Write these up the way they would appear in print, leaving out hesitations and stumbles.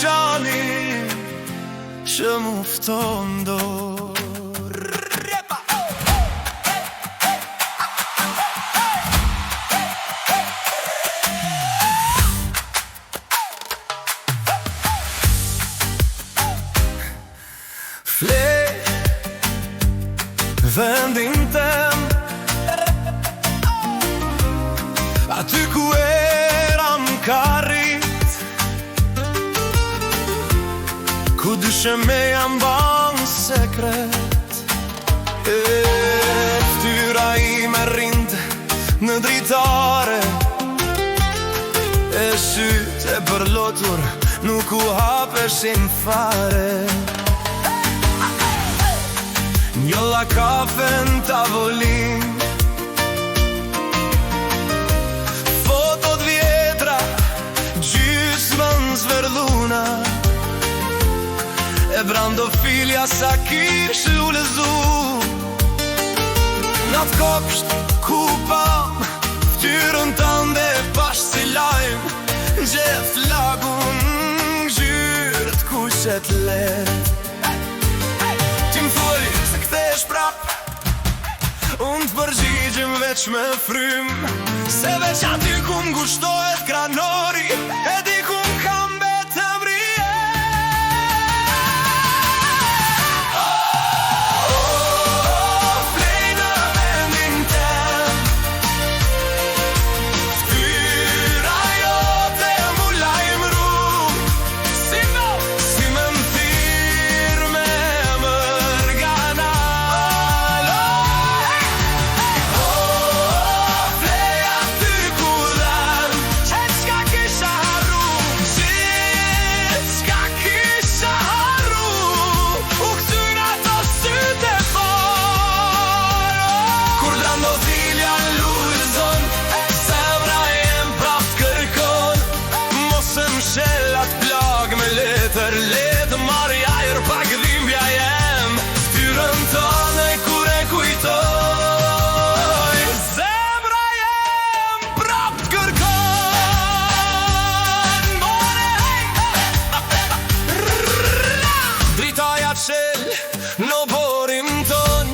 qani që mufton dorë. Flej vendin tem, aty ku era m'ka rrit, ku dyshe me jam ban sekret. E ftyra ime rrinte në dritare, e syt e bërlotur nuk u hapeshin fare. Njolla kafe në tavolin, fotot vjetra, gjysmën zverdhuna, e brandofilja sa kish u lezu. Natë kopsht ku pam ftyrën tënde pash si lajm, gjeth flagun gjyrt ku qet let. Unë të përgjigjim veç me frym, se veç aty ku m'gushtohet kranori, e di ku m'kam betëm rije. Flej në vendin tem, ftyra jote mu lajmëru, si me m'thir me mërgana. Letë marja er pak dhimbja jem, ftyrën tëne kur e kujtoj, zemra jem prap t'kërkon. Dritaja qel në borin ton,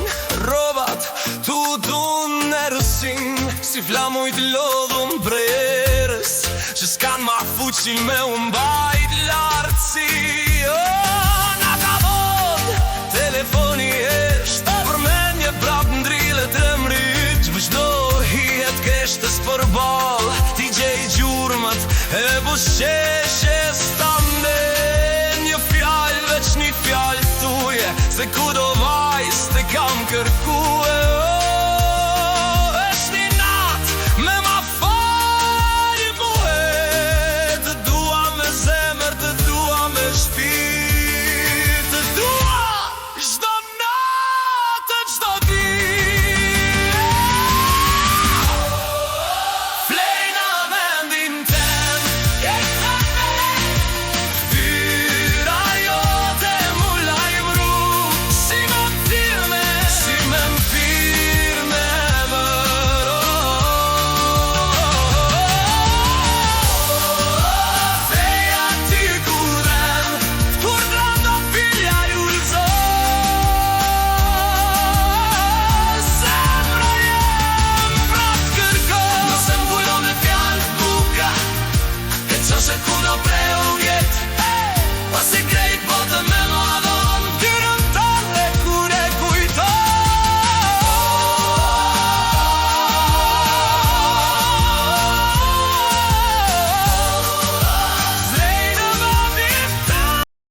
robat tu dun në rësin, si flamujt lodhun brerës, që s'kan ma fuqin me umbajt lartësi. Nga ka bod, telefoni esht, përmenje prap ndrille tremrit, vëqdo hijet keshtës për bal, ti gjej gjurmat e busqet.